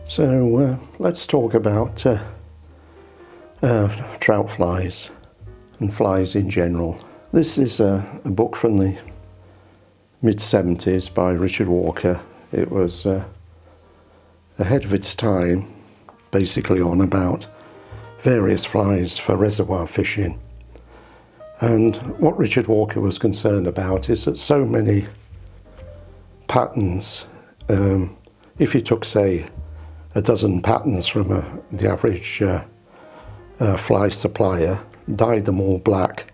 So let's talk about trout flies and flies in general. This is a book from the mid-70s by Richard Walker. It was ahead of its time, basically on about various flies for reservoir fishing. And what Richard Walker was concerned about is that so many patterns, if you took, say, a dozen patterns from the average fly supplier, dyed them all black,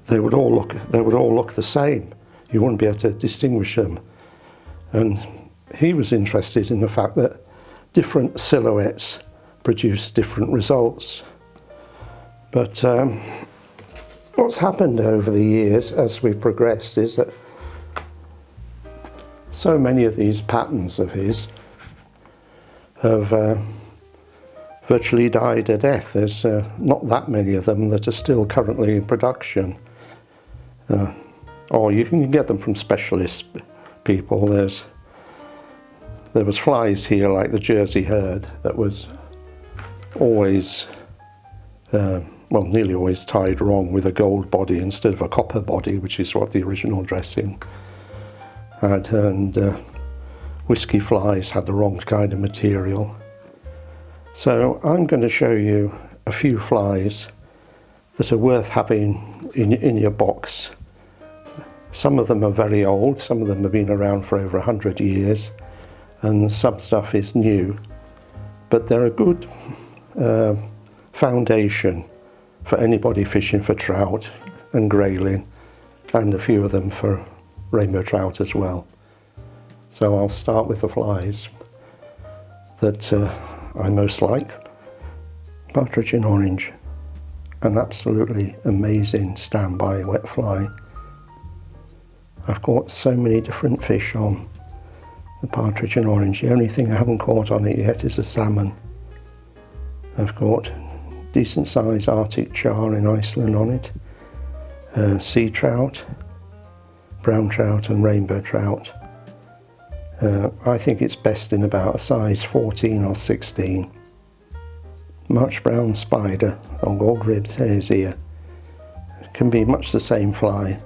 they would all look the same. You wouldn't be able to distinguish them. And he was interested in the fact that different silhouettes produce different results. But what's happened over the years as we've progressed is that so many of these patterns of his have virtually died a death. There's not that many of them that are still currently in production. Or you can get them from specialist people. There was flies here like the Jersey herd that was always, nearly always tied wrong with a gold body instead of a copper body, which is what the original dressing had, and whiskey flies had the wrong kind of material. So I'm going to show you a few flies that are worth having in your box. Some of them are very old, some of them have been around for over 100 years, and some stuff is new, but they're a good foundation for anybody fishing for trout and grayling, and a few of them for rainbow trout as well. So I'll start with the flies that I most like. Partridge in orange, an absolutely amazing standby wet fly. I've caught so many different fish on the partridge in orange. The only thing I haven't caught on it yet is a salmon. I've caught decent size Arctic char in Iceland on it, sea trout, brown trout and rainbow trout. I think it's best in about a size 14 or 16. March brown spider or gold ribbed hare's ear. It can be much the same fly.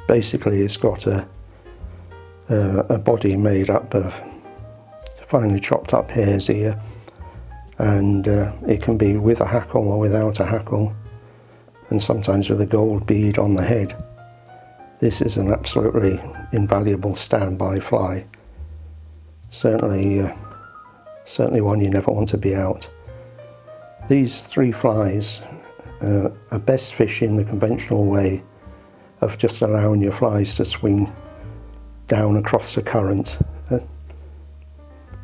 Basically it's got a body made up of finely chopped up hare's ear, and it can be with a hackle or without a hackle, and sometimes with a gold bead on the head. This is an absolutely invaluable standby fly. Certainly one you never want to be out. These three flies are best fishing the conventional way of just allowing your flies to swing down across the current.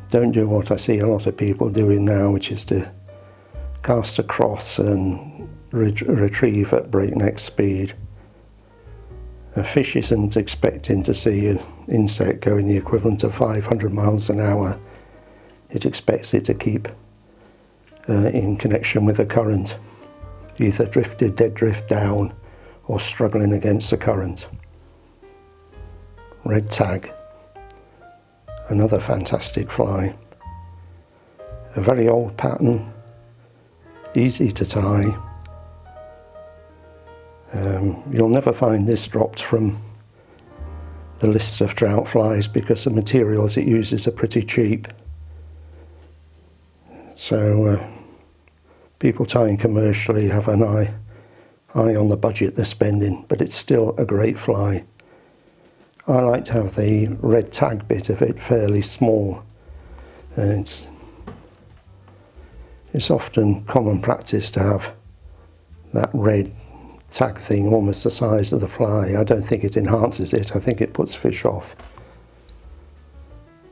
Don't do what I see a lot of people doing now, which is to cast across and retrieve at breakneck speed. A fish isn't expecting to see an insect going the equivalent of 500 miles an hour. It expects it to keep in connection with the current, either drifted, dead drift down, or struggling against the current. Red tag, another fantastic fly. A very old pattern, easy to tie. You'll never find this dropped from the lists of trout flies because the materials it uses are pretty cheap. So people tying commercially have an eye on the budget they're spending, but it's still a great fly. I like to have the red tag bit of it fairly small, and it's often common practice to have that red tag thing almost the size of the fly. I don't think it enhances it, I think it puts fish off.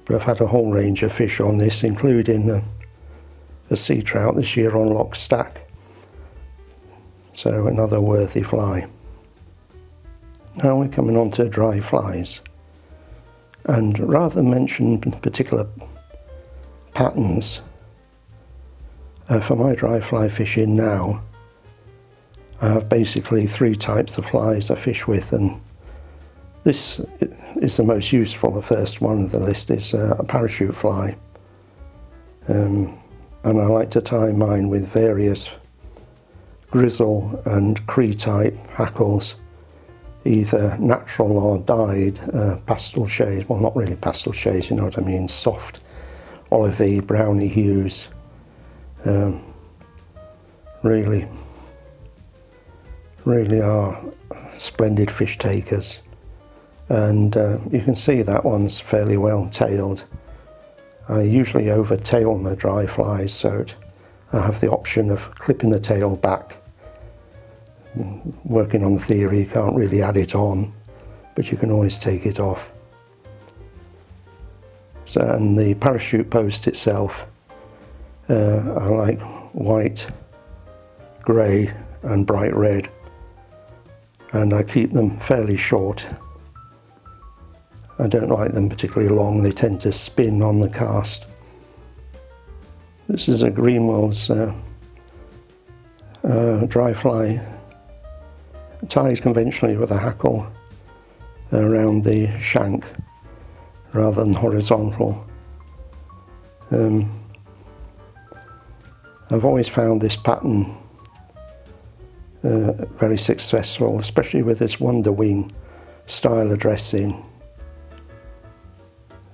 But I've had a whole range of fish on this, including a sea trout this year on Loch stack. So another worthy fly. Now we're coming on to dry flies, and rather than mention particular patterns for my dry fly fishing now, I have basically three types of flies I fish with, and This is the most useful. The first one of the list is a parachute fly. And I like to tie mine with various grizzle and Cree type hackles, either natural or dyed pastel shades. Well, not really pastel shades, you know what I mean, soft olivey, browny hues. Really are splendid fish takers. And you can see that one's fairly well tailed. I usually over tail my dry flies, so I have the option of clipping the tail back. Working on the theory, you can't really add it on, but you can always take it off. So, and the parachute post itself, I like white, grey and bright red, and I keep them fairly short. I don't like them particularly long, they tend to spin on the cast. This is a Greenwell's dry fly, tied conventionally with a hackle around the shank rather than horizontal. I've always found this pattern very successful, especially with this Wonder Wing style of dressing,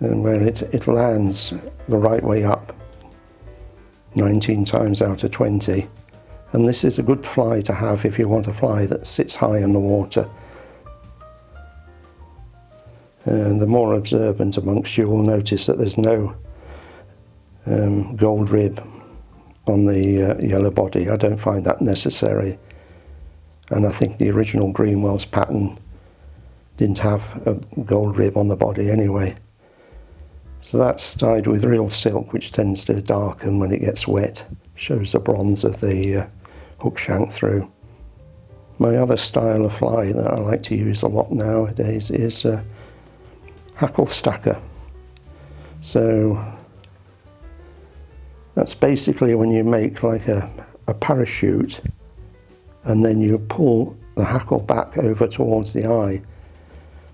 and where it lands the right way up 19 times out of 20. And this is a good fly to have if you want a fly that sits high in the water. And the more observant amongst you will notice that there's no gold rib on the yellow body. I don't find that necessary. And I think the original Greenwell's pattern didn't have a gold rib on the body anyway. So that's dyed with real silk, which tends to darken when it gets wet. Shows the bronze of the hook shank through. My other style of fly that I like to use a lot nowadays is hackle stacker. So that's basically when you make like a parachute and then you pull the hackle back over towards the eye.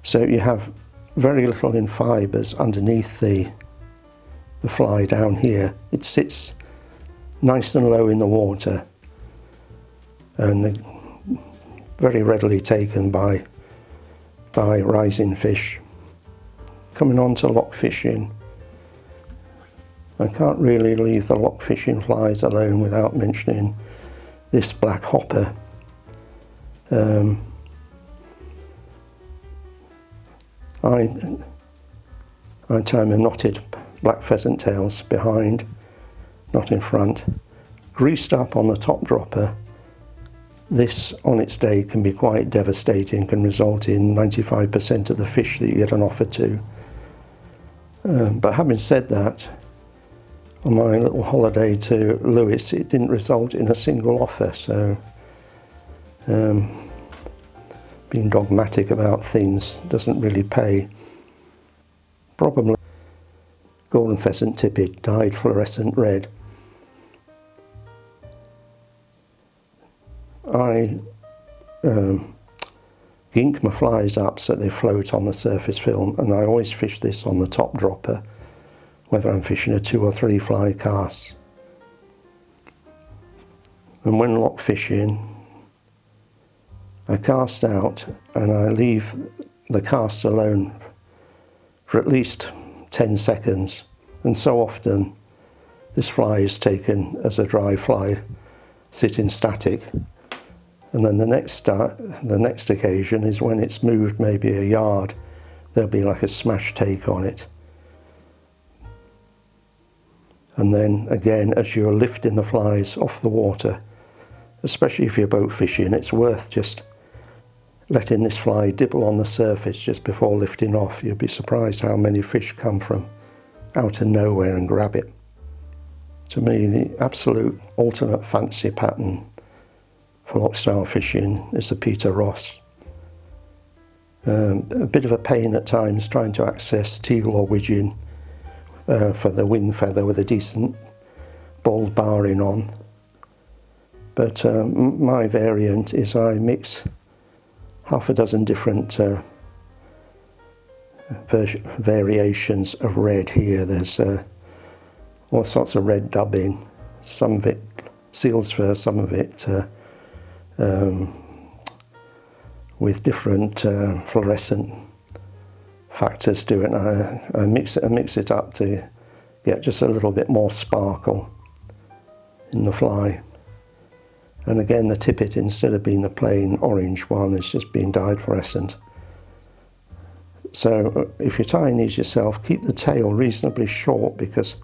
So you have very little in fibres underneath the fly down here. It sits nice and low in the water and very readily taken by rising fish. Coming on to loch fishing, I can't really leave the loch fishing flies alone without mentioning this black hopper. I tie my knotted black pheasant tails behind, not in front, greased up on the top dropper. This on its day can be quite devastating, can result in 95% of the fish that you get an offer to. But having said that, on my little holiday to Lewis, it didn't result in a single offer, so being dogmatic about things doesn't really pay. Probably golden pheasant tippet, dyed fluorescent red. I gink my flies up so they float on the surface film, and I always fish this on the top dropper, whether I'm fishing a 2 or 3 fly cast. And when loch fishing, I cast out and I leave the cast alone for at least 10 seconds, and so often this fly is taken as a dry fly sitting static, and then the next occasion is when it's moved maybe a yard. There'll be like a smash take on it, and then again as you're lifting the flies off the water, especially if you're boat fishing, it's worth just letting this fly dibble on the surface just before lifting off. You'll be surprised how many fish come from out of nowhere and grab it. To me, the absolute ultimate fancy pattern for loch style fishing is the Peter Ross. A bit of a pain at times trying to access teal or widgeon for the wing feather with a decent bold barring on. But my variant is I mix half a dozen different variations of red here. There's all sorts of red dubbing, some of it seals fur, some of it with different fluorescent factors to it. I mix it up to get just a little bit more sparkle in the fly. And again, the tippet, instead of being the plain orange one, is just being dyed fluorescent. So if you're tying these yourself, keep the tail reasonably short, because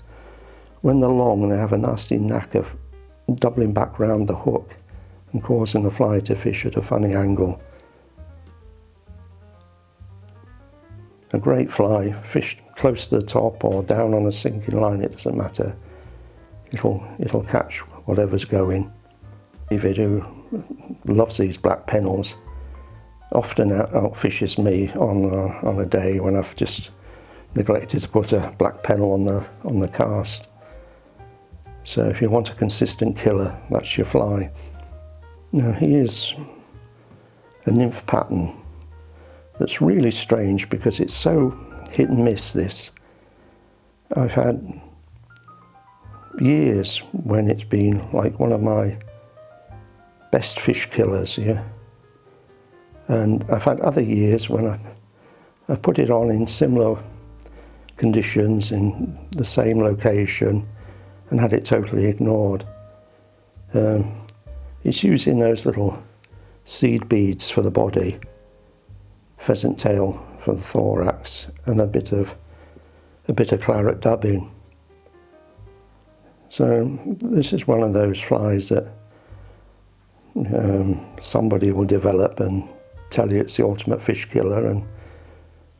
when they're long, they have a nasty knack of doubling back round the hook and causing the fly to fish at a funny angle. A great fly, fished close to the top or down on a sinking line, it doesn't matter. It'll catch whatever's going. David, who loves these black pennels, often outfishes me on a day when I've just neglected to put a black pennel on the cast. So if you want a consistent killer, that's your fly. Now he is a nymph pattern that's really strange, because it's so hit and miss, this. I've had years when it's been like one of my best fish killers, yeah. And I've had other years when I put it on in similar conditions in the same location and had it totally ignored. It's using those little seed beads for the body, pheasant tail for the thorax, and a bit of claret dubbing. So this is one of those flies that somebody will develop and tell you it's the ultimate fish killer, and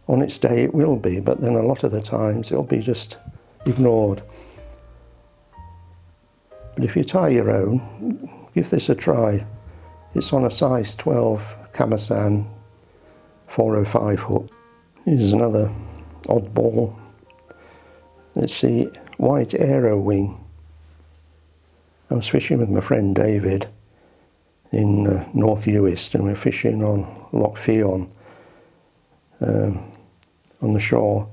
on its day it will be, but then a lot of the times it'll be just ignored. But if you tie your own, give this a try. It's on a size 12 Camasan 405 hook. Here's another oddball. It's the white arrow wing. I was fishing with my friend David in North Uist, and we're fishing on Loch on the shore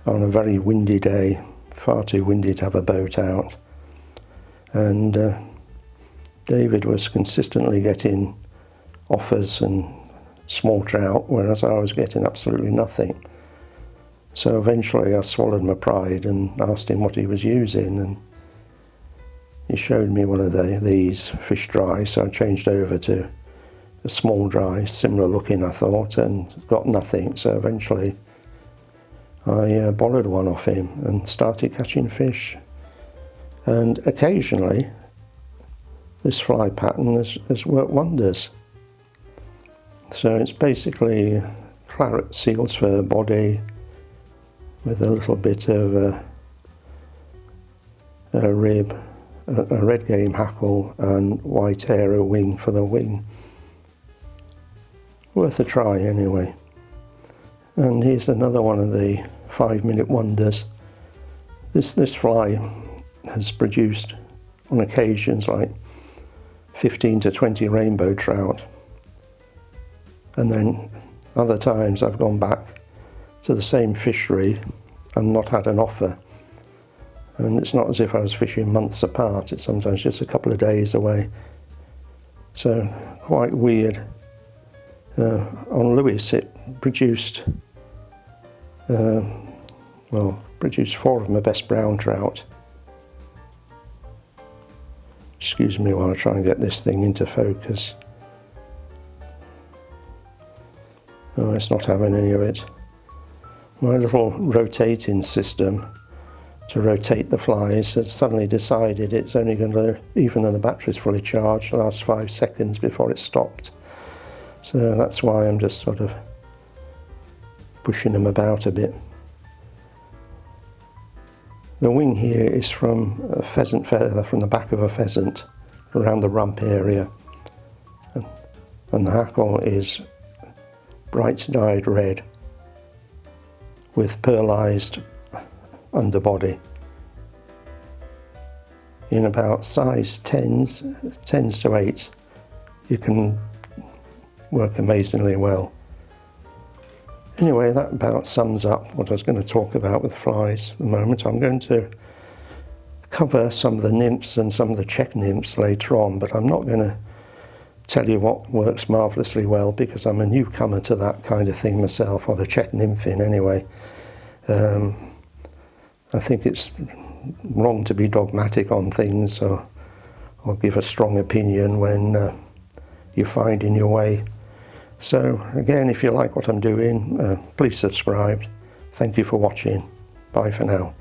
on a very windy day, far too windy to have a boat out. And David was consistently getting offers and small trout, whereas I was getting absolutely nothing. So eventually I swallowed my pride and asked him what he was using, and he showed me one of these fish dry, so I changed over to a small dry, similar looking I thought, and got nothing. So eventually I borrowed one off him and started catching fish. And occasionally this fly pattern has worked wonders. So it's basically claret seals fur body with a little bit of a rib, a red game hackle, and white arrow wing for the wing. Worth a try anyway. And here's another one of the 5-minute wonders. This fly has produced on occasions like 15 to 20 rainbow trout, and then other times I've gone back to the same fishery and not had an offer. And it's not as if I was fishing months apart, it's sometimes just a couple of days away. So quite weird. On Lewis it produced, produced 4 of my best brown trout. Excuse me while I try and get this thing into focus. Oh, it's not having any of it. My little rotating system to rotate the flies has suddenly decided it's only going to, even though the battery's fully charged, last 5 seconds before it stopped. So that's why I'm just sort of pushing them about a bit. The wing here is from a pheasant feather, from the back of a pheasant, around the rump area. And the hackle is bright dyed red with pearlized underbody. In about size 10s to 8s, you can work amazingly well. Anyway, that about sums up what I was going to talk about with flies at the moment. I'm going to cover some of the nymphs and some of the check nymphs later on, but I'm not going to tell you what works marvellously well because I'm a newcomer to that kind of thing myself, or the check nymphing anyway. I think it's wrong to be dogmatic on things or give a strong opinion when you're finding your way. So again, if you like what I'm doing, please subscribe. Thank you for watching. Bye for now.